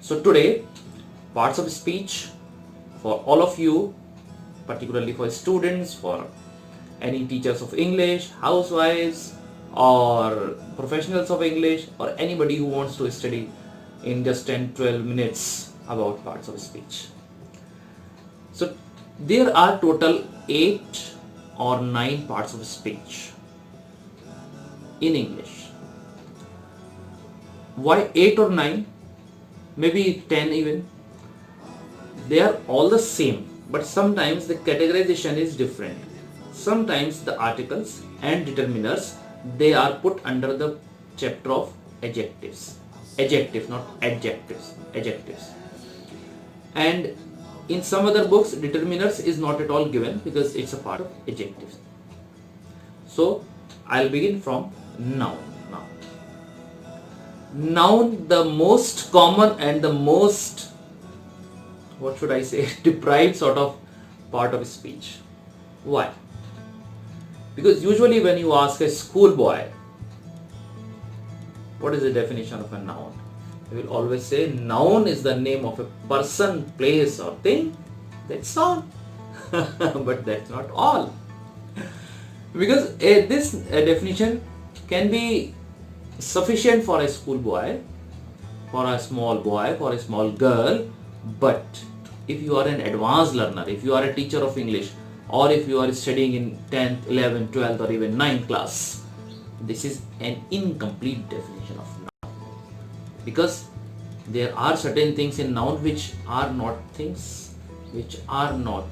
So today, parts of speech for all of you, particularly for students, for any teachers of English, housewives, or professionals of English, or anybody who wants to study in just 10-12 minutes about parts of speech. So there are total 8 or 9 parts of speech in English. Why 8 or 9? Maybe 10 even. They are all the same, but sometimes the categorization is different. Sometimes the articles and determiners, they are put under the chapter of adjectives. Adjectives, not adjectives. Adjectives. And in some other books, determiners is not at all given because it's a part of adjectives. So I'll begin from noun now. Noun, the most common and the most, what should I say, deprived sort of part of speech. Why? Because usually when you ask a schoolboy, what is the definition of a noun? They will always say noun is the name of a person, place or thing. That's all. But that's not all. Because this definition can be sufficient for a schoolboy, for a small boy, for a small girl. But if you are an advanced learner, if you are a teacher of English, or if you are studying in 10th, 11th, 12th or even 9th class, this is an incomplete definition of noun. Because there are certain things in noun which are not things, which are not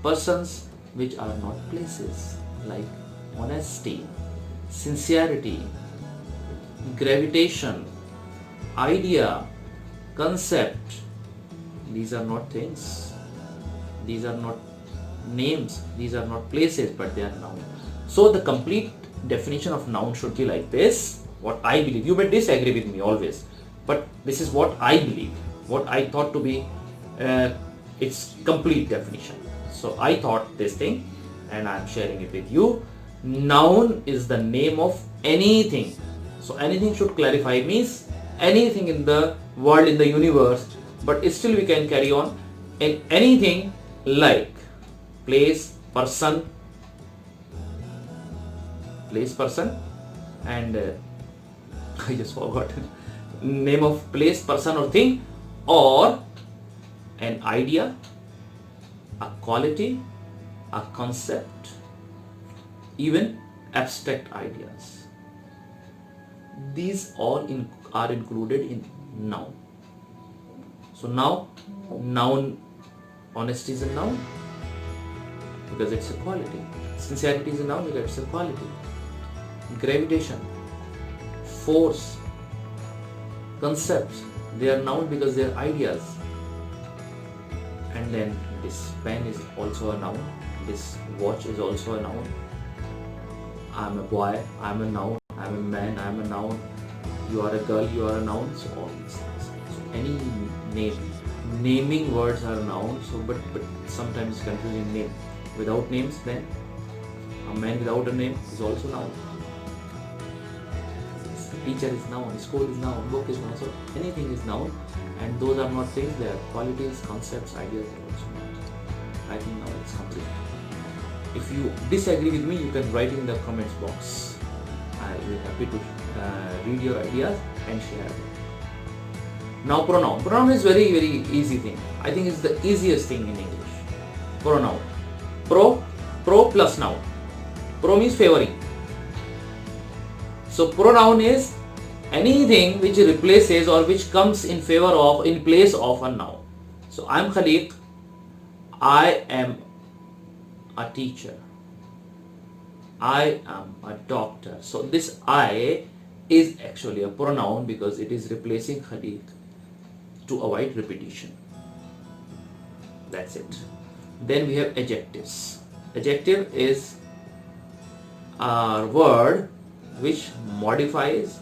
persons, which are not places, like honesty, sincerity, gravitation, idea, concept. These are not things, these are not names, these are not places, but they are noun. So the complete definition of noun should be like this, what I believe. You may disagree with me always, but this is what I believe, what I thought to be its complete definition. So I thought this thing and I am sharing it with you. Noun is the name of anything. So anything should clarify, means anything in the world, in the universe, but still we can carry on in anything like place, person, and I just forgot name of place, person or thing, or an idea, a quality, a concept, even abstract ideas. These all are included in noun. So now, noun, honesty is a noun because it's a quality. Sincerity is a noun because it's a quality. Gravitation, force, concepts, they are noun because they are ideas. And then this pen is also a noun. This watch is also a noun. I am a boy, I am a noun. I am a man, I am a noun. You are a girl, you are a noun. So all these things. So any name, naming words are nouns. So but sometimes it's confusing name. Without names, then a man without a name is also noun. Teacher is noun, school is noun, book is noun. So anything is noun, and those are not things. They are qualities, concepts, ideas are also noun. I think now it's complete. If you disagree with me, you can write in the comments box. I will be happy to read your ideas and share them. Now pronoun. Pronoun is very easy thing. I think it's the easiest thing in English. Pronoun. Pro plus noun. Pro means favoring. So pronoun is anything which replaces or which comes in favor of, in place of a noun. So I am Khaleeq. I am a teacher. I am a doctor. So this I is actually a pronoun because it is replacing Khaleeq to avoid repetition. That's it. Then we have adjectives. Adjective is a word which modifies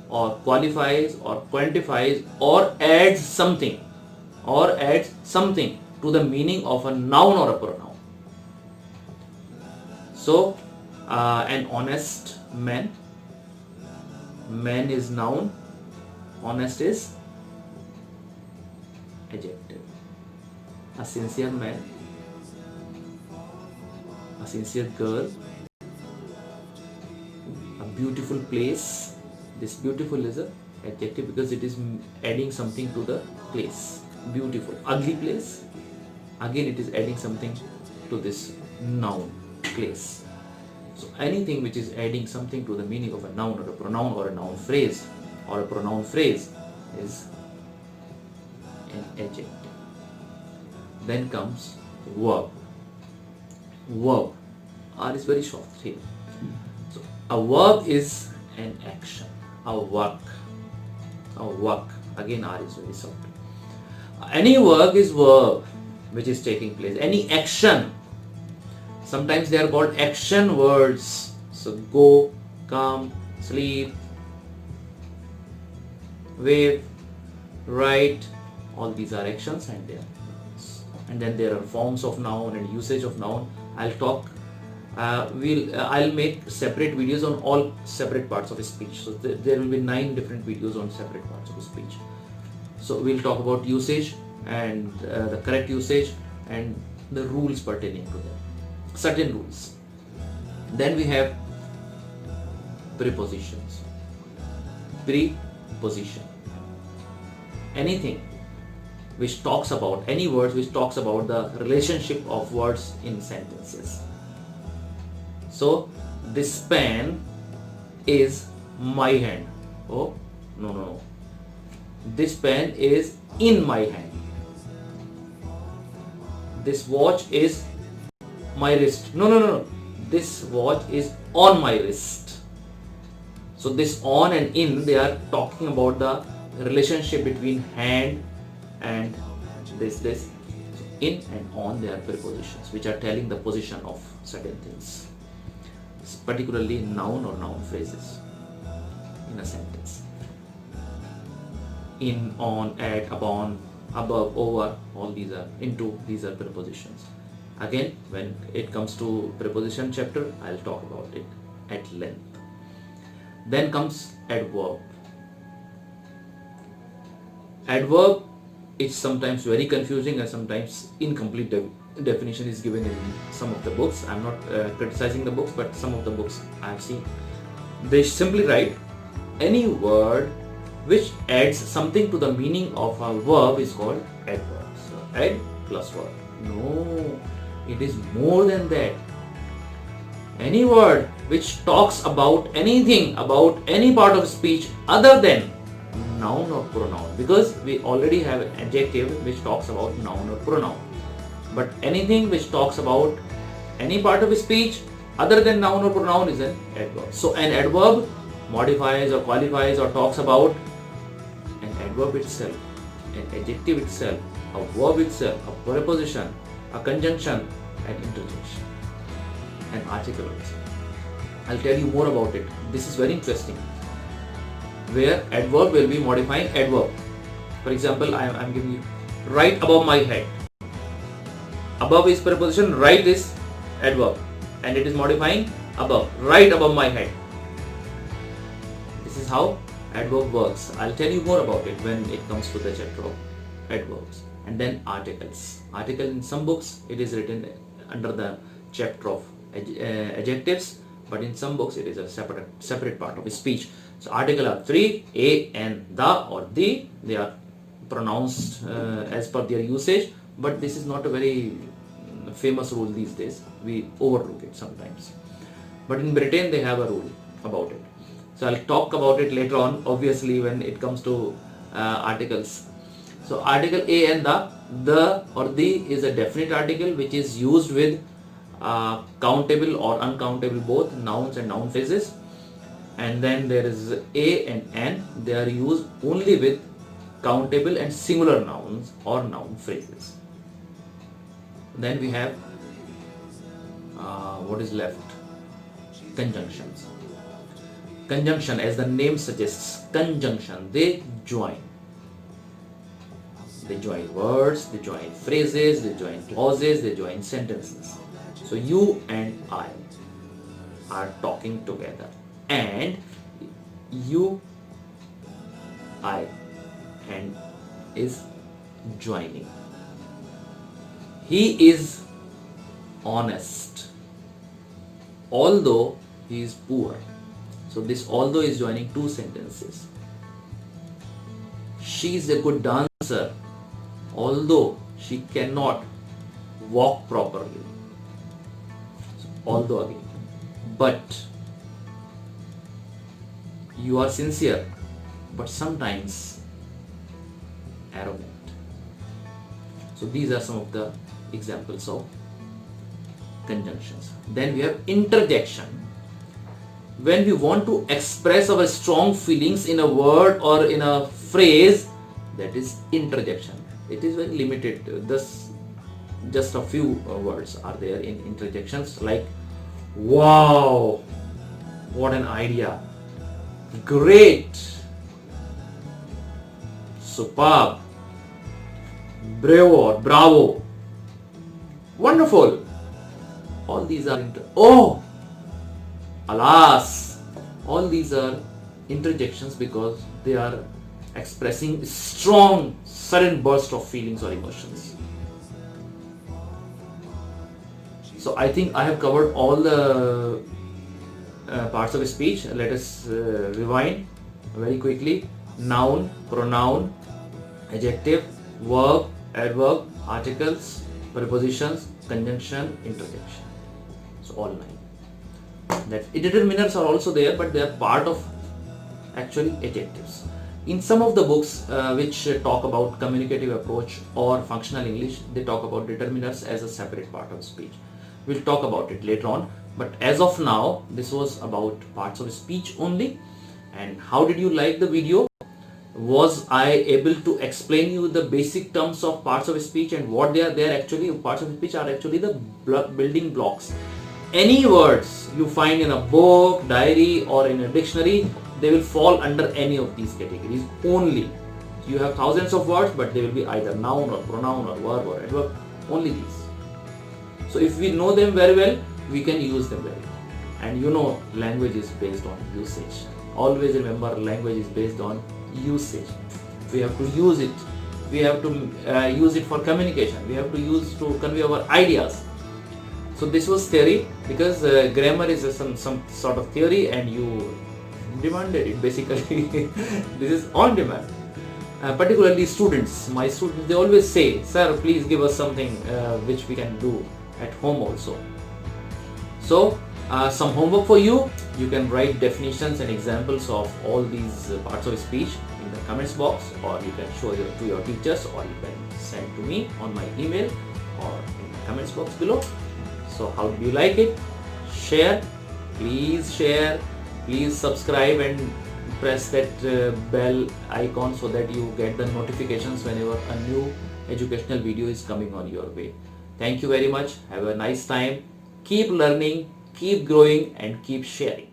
or qualifies or quantifies or adds something to the meaning of a noun or a pronoun. So an honest man is noun, honest is adjective. A sincere man, a sincere girl, a beautiful place. This beautiful is a adjective because it is adding something to the place. Beautiful. Ugly place, again it is adding something to this noun, place. So anything which is adding something to the meaning of a noun or a pronoun or a noun phrase or a pronoun phrase is an adjective. Then comes verb. Verb. R is very short here. So a verb is an action, a work. A work. Again R is very short. Any work is verb which is taking place. Any action. Sometimes they are called action words. So go, come, sleep, wave, write, all these are actions and they are verbs. And then there are forms of noun and usage of noun. I'll talk. I'll make separate videos on all separate parts of a speech. So there will be 9 different videos on separate parts of a speech. So we'll talk about usage and the correct usage and the rules pertaining to them. Certain rules. Then we have prepositions. Preposition. Anything which talks about, any words which talks about the relationship of words in sentences. So this pen is my hand. Oh, no. This pen is in my hand. This watch is my wrist. No. This watch is on my wrist. So this on and in, they are talking about the relationship between hand and this. So in and on, they are prepositions which are telling the position of certain things. Particularly noun or noun phrases in a sentence. In, on, at, upon, above, over, all these are into, these are prepositions. Again, when it comes to preposition chapter, I'll talk about it at length. Then comes adverb. Adverb is sometimes very confusing and sometimes incomplete definition is given in some of the books. I'm not criticizing the books, but some of the books I have seen. They simply write any word which adds something to the meaning of a verb is called adverb. So add plus verb. No, it is more than that. Any word which talks about anything, about any part of speech other than noun or pronoun, because we already have an adjective which talks about noun or pronoun. But anything which talks about any part of speech other than noun or pronoun is an adverb. So an adverb modifies or qualifies or talks about an adverb itself, an adjective itself, a verb itself, a preposition, a conjunction, an interjection, an article also. I'll tell you more about it. This is very interesting. Where adverb will be modifying adverb. For example, I'm giving you right above my head. Above is preposition, right is adverb, and it is modifying above, right above my head. This is how adverb works. I'll tell you more about it when it comes to the chapter of adverbs. And then articles. Article in some books it is written under the chapter of adjectives, but in some books it is a separate part of speech. So article are 3, a and the or the. They are pronounced as per their usage, but this is not a very famous rule these days. We overlook it sometimes. But in Britain they have a rule about it. So I'll talk about it later on, obviously, when it comes to articles. So article a and the or the is a definite article which is used with countable or uncountable both nouns and noun phrases. And then there is a and an. They are used only with countable and singular nouns or noun phrases. Then we have what is left? Conjunctions. Conjunction, as the name suggests, conjunction, they join. They join words, they join phrases, they join clauses, they join sentences. So you and I are talking together, and you, I, and is joining. He is honest, although he is poor. So this although is joining two sentences. She is a good dancer, although she cannot walk properly. So, although again. But you are sincere, but sometimes arrogant. So these are some of the examples of conjunctions. Then we have interjection. When we want to express our strong feelings in a word or in a phrase, that is interjection. It is very limited. Just a few words are there in interjections, like wow, what an idea, great, superb, bravo or bravo, wonderful. All these are oh, alas. All these are interjections because they are expressing strong, sudden burst of feelings or emotions. So I think I have covered all the parts of speech. Let us rewind very quickly. Noun, pronoun, adjective, verb, adverb, articles, prepositions, conjunction, interjection. So all 9. That determiners are also there, but they are part of actually adjectives. In some of the books which talk about communicative approach or functional English, they talk about determiners as a separate part of speech. We'll talk about it later on, but as of now, this was about parts of speech only. And how did you like the video? Was I able to explain you the basic terms of parts of speech and what they are? They are actually, parts of speech are actually the building blocks. Any words you find in a book, diary or in a dictionary, they will fall under any of these categories only. You have thousands of words, but they will be either noun or pronoun or verb or adverb, only these. So if we know them very well, we can use them very well. And you know, language is based on usage. Always remember, language is based on usage. We have to use it. We have to use it for communication. We have to use to convey our ideas. So this was theory, because grammar is some sort of theory and you demanded it basically. This is on demand. Particularly students, my students, they always say, sir, please give us something which we can do at home also. So some homework for you. You can write definitions and examples of all these parts of speech in the comments box, or you can show it to your teachers, or you can send to me on my email or in the comments box below. So how do you like it? Share, please subscribe and press that bell icon so that you get the notifications whenever a new educational video is coming on your way. Thank you very much. Have a nice time. Keep learning, keep growing and keep sharing.